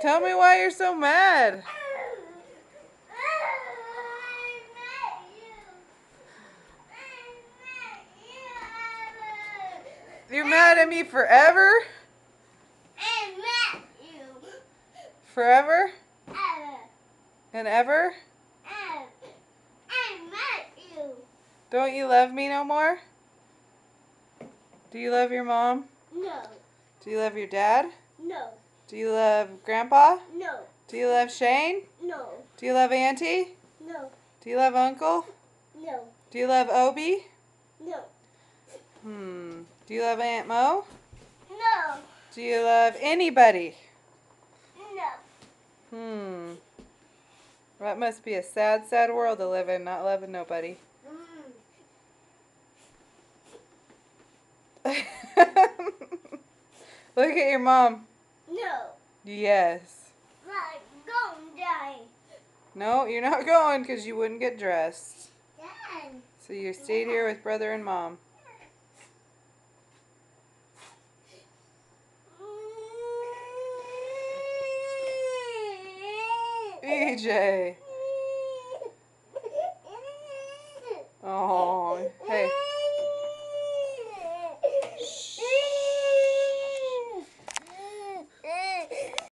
Tell me why you're so mad. You're mad at me forever? Forever? And ever? Don't you love me no more? Do you love your mom? No. Do you love your dad? No. Do you love Grandpa? No. Do you love Shane? No. Do you love Auntie? No. Do you love Uncle? No. Do you love Obie? No. Do you love Aunt Mo? No. Do you love anybody? No. That must be a sad, sad world to live in, not loving nobody. Look at your mom. No. Yes. I'm going to die. No, you're not going because you wouldn't get dressed. Dad. So you stayed here with brother and mom. EJ. Oh.